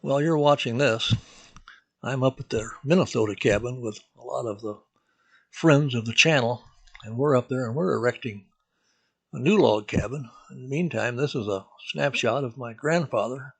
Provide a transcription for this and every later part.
While you're watching this, I'm up at the Minnesota cabin with a lot of the friends of the channel, and we're up there and we're erecting a new log cabin. In the meantime, this is a snapshot of my grandfather,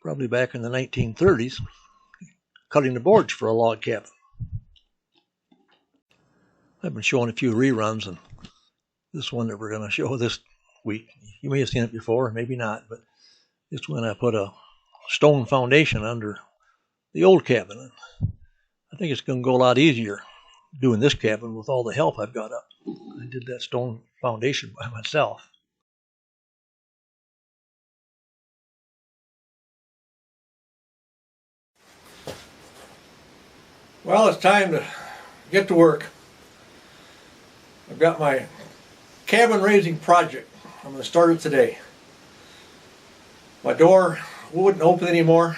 probably back in the 1930s, cutting the boards for a log cabin. I've been showing a few reruns, and this one that we're going to show this week, you may have seen it before, maybe not, but it's when I put a stone foundation under the old cabin. I think it's going to go a lot easier doing this cabin with all the help I've got up. I did that stone foundation by myself. Well, it's time to get to work. I've got my cabin raising project. I'm going to start it today. My door wouldn't open anymore.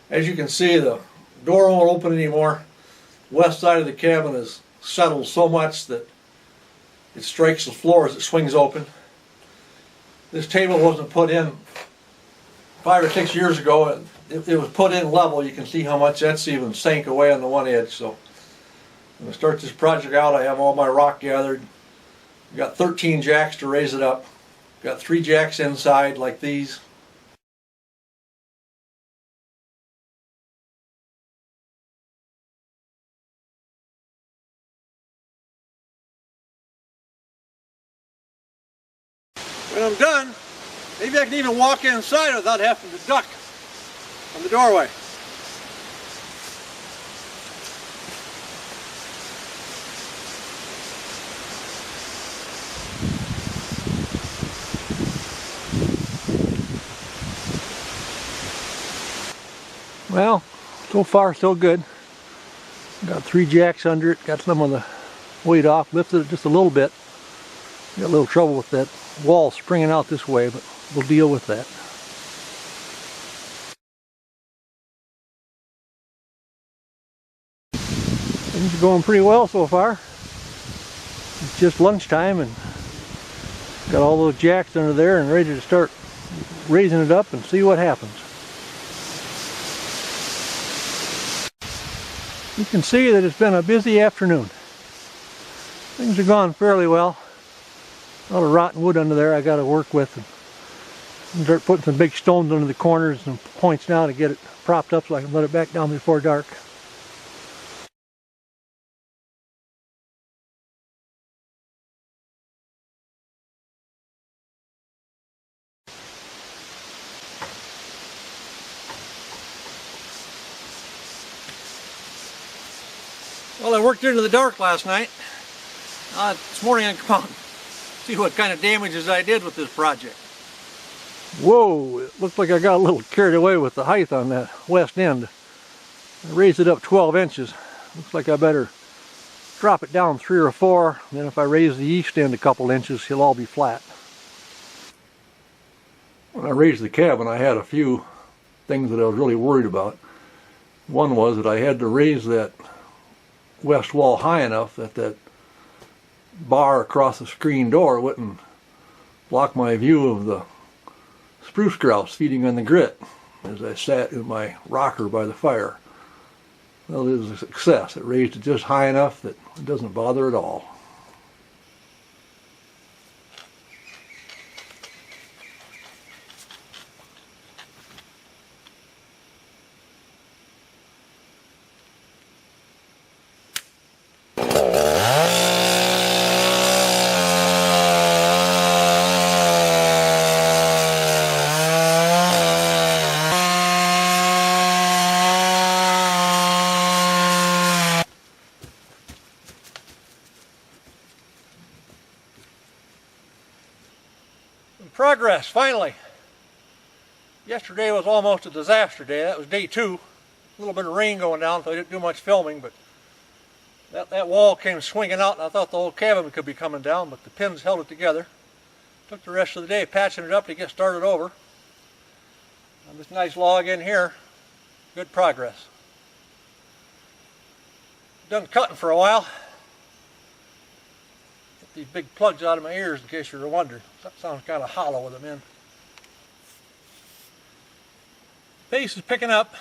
As you can see, the door won't open anymore. West side of the cabin is settled so much that it strikes the floor as it swings open. This table wasn't put in 5 or 6 years ago, and it was put in level. You can see how much that's even sank away on the one edge. So I'm going to start this project out. I have all my rock gathered. I've got 13 jacks to raise it up. Got 3 jacks inside like these. When I'm done, maybe I can even walk inside without having to duck from the doorway. Well, so far so good. Got 3 jacks under it, got some of the weight off, lifted it just a little bit. Got a little trouble with that wall springing out this way, but we'll deal with that. Things are going pretty well so far. It's just lunchtime and got all those jacks under there and ready to start raising it up and see what happens. You can see that it's been a busy afternoon. Things have gone fairly well. A lot of rotten wood under there I got to work with, and start putting some big stones under the corners and points now to get it propped up so I can let it back down before dark. Well, I worked into the dark last night. This morning I come out and see what kind of damages I did with this project. Whoa, it looks like I got a little carried away with the height on that west end. I raised it up 12 inches. Looks like I better drop it down 3 or 4. Then if I raise the east end a couple inches, he'll all be flat. When I raised the cabin, I had a few things that I was really worried about. One was that I had to raise that west wall high enough that that bar across the screen door wouldn't block my view of the spruce grouse feeding on the grit as I sat in my rocker by the fire. Well, it was a success. It raised it just high enough that it doesn't bother at all. Progress, finally. Yesterday was almost a disaster day. That was day 2. A little bit of rain going down, so I didn't do much filming, but that wall came swinging out, and I thought the whole cabin could be coming down, but the pins held it together. Took the rest of the day patching it up to get started over. And this nice log in here, good progress. Done cutting for a while. these big plugs out of my ears in case you're wondering. That sounds kind of hollow with them in. Pace is picking up,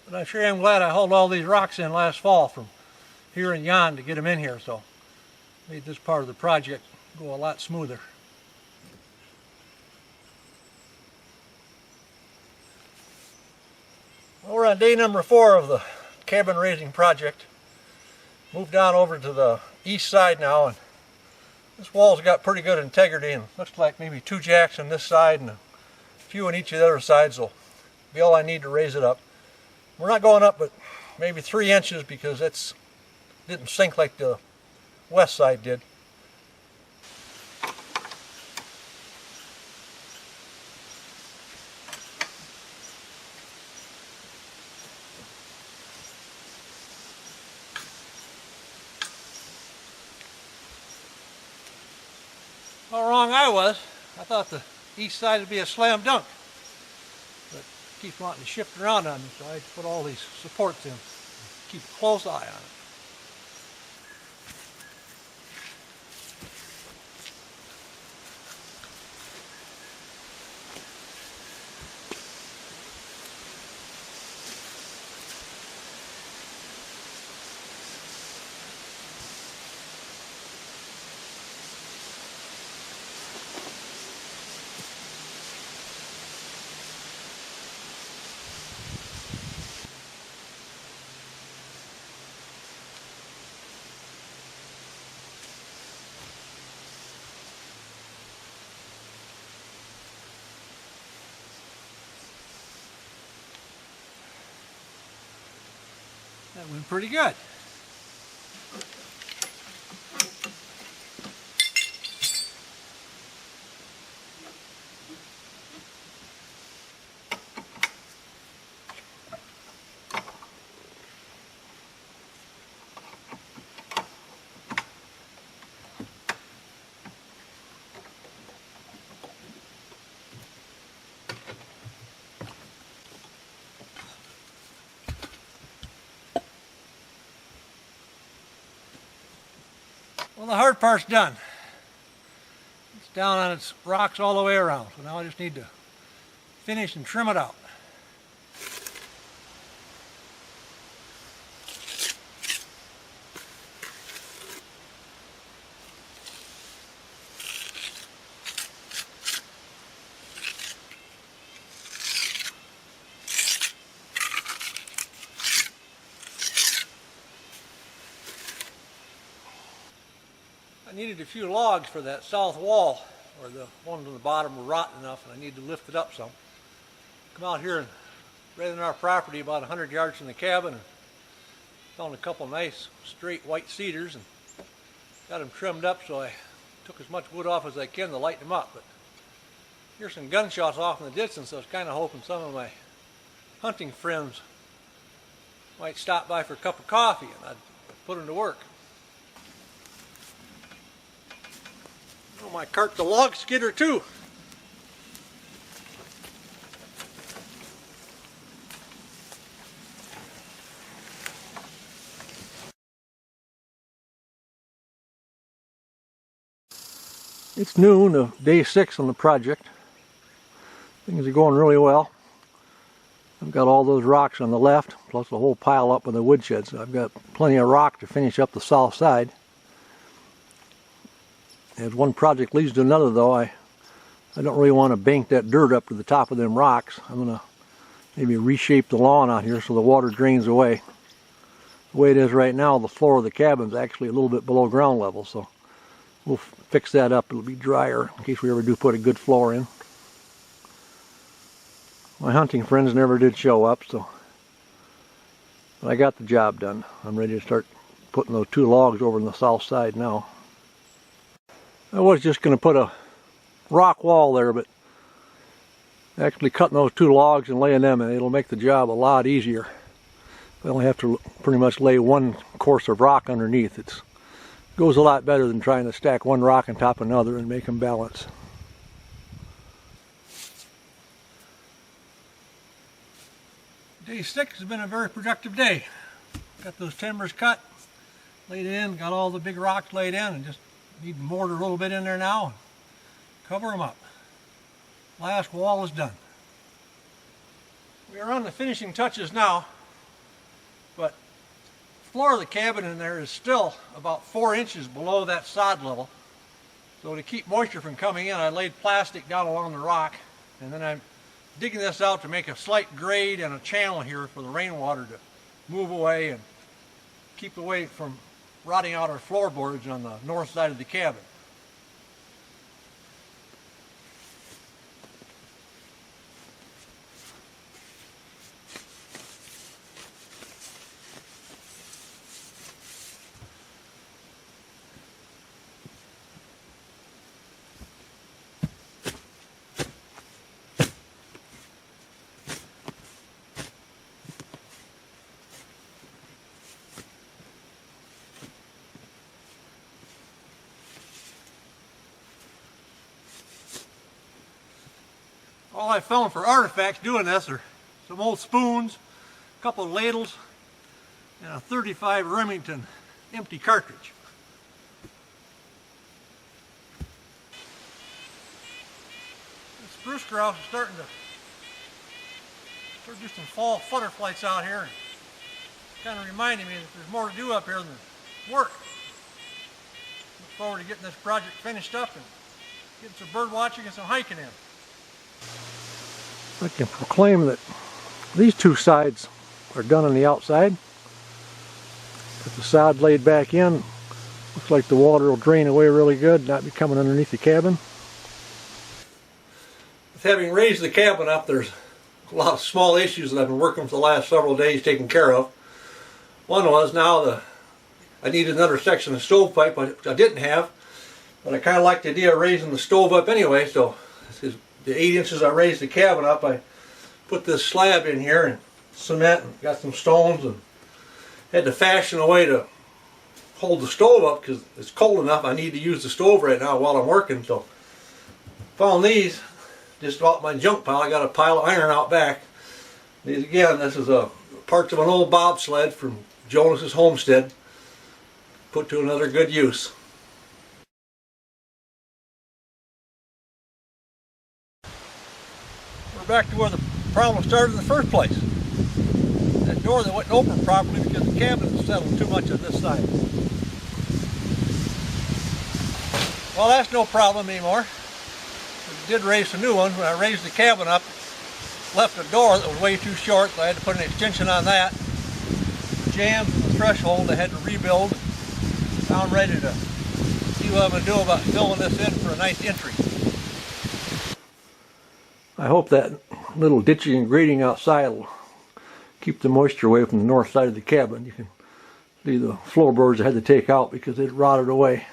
but I sure am glad I hauled all these rocks in last fall from here and yon to get them in here, so made this part of the project go a lot smoother. Well, we're on day number 4 of the cabin raising project. Moved down over to the east side now, and this wall's got pretty good integrity, and looks like maybe 2 jacks on this side and a few on each of the other sides will be all I need to raise it up. We're not going up but maybe 3 inches because it didn't sink like the west side did. How wrong I was. I thought the east side would be a slam dunk. But it keeps wanting to shift around on me, so I had to put all these supports in. Keep a close eye on it. That went pretty good. Well, the hard part's done. It's down on its rocks all the way around, so now I just need to finish and trim it out. I needed a few logs for that south wall, or the ones on the bottom were rotten enough, and I need to lift it up some. Come out here and right on our property about 100 yards from the cabin and found a couple nice straight white cedars and got them trimmed up, so I took as much wood off as I can to lighten them up. But here's some gunshots off in the distance, so I was kind of hoping some of my hunting friends might stop by for a cup of coffee and I'd put them to work. Oh, my cart's a log skidder too. It's noon of day 6 on the project. Things are going really well. I've got all those rocks on the left, plus a whole pile up in the woodshed, so I've got plenty of rock to finish up the south side. As one project leads to another, though, I don't really want to bank that dirt up to the top of them rocks. I'm going to maybe reshape the lawn out here so the water drains away. The way it is right now, the floor of the cabin is actually a little bit below ground level, so we'll fix that up. It'll be drier in case we ever do put a good floor in. My hunting friends never did show up, but I got the job done. I'm ready to start putting those 2 logs over on the south side now. I was just going to put a rock wall there, but actually cutting those 2 logs and laying them in, it'll make the job a lot easier. I only have to pretty much lay 1 course of rock underneath. It goes a lot better than trying to stack 1 rock on top of another and make them balance. Day 6 has been a very productive day. Got those timbers cut, laid in, got all the big rocks laid in, and just Need to mortar a little bit in there now. Cover them up. Last wall is done. We are on the finishing touches now, but the floor of the cabin in there is still about 4 inches below that sod level. So to keep moisture from coming in, I laid plastic down along the rock, and then I'm digging this out to make a slight grade and a channel here for the rainwater to move away and keep away from rotting out our floorboards on the north side of the cabin. All I found for artifacts doing this are some old spoons, a couple of ladles, and a 35 Remington empty cartridge. The spruce grouse is starting to produce some fall butterflies out here, and kind of reminding me that there's more to do up here than work. Look forward to getting this project finished up and getting some bird watching and some hiking in. I can proclaim that these two sides are done on the outside. With the sod laid back in, looks like the water will drain away really good, not be coming underneath the cabin. With having raised the cabin up, there's a lot of small issues that I've been working for the last several days taking care of. One was now I needed another section of stovepipe, which I didn't have, but I kind of like the idea of raising the stove up anyway, so the 8 inches I raised the cabin up, I put this slab in here and cement and got some stones and had to fashion a way to hold the stove up because it's cold enough. I need to use the stove right now while I'm working. So found these just off my junk pile. I got a pile of iron out back. These again, this is parts of an old bobsled from Jonas's homestead, put to another good use. Back to where the problem started in the first place. That door that wouldn't open properly because the cabin was settled too much on this side. Well, that's no problem anymore. I did raise a new one. When I raised the cabin up, left a door that was way too short, so I had to put an extension on that. Jammed in the threshold, I had to rebuild. Now I'm ready to see what I'm going to do about filling this in for a nice entry. I hope that little ditching and grading outside will keep the moisture away from the north side of the cabin. You can see the floorboards I had to take out because it rotted away.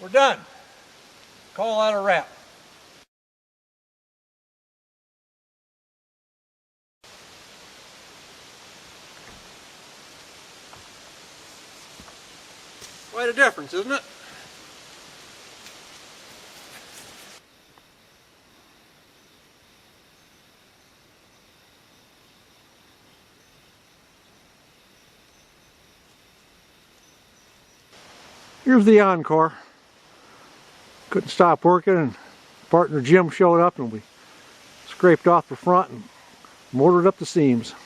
We're done. Call that a wrap. Quite a difference, isn't it? Here's the encore. Couldn't stop working, and partner Jim showed up and we scraped off the front and mortared up the seams.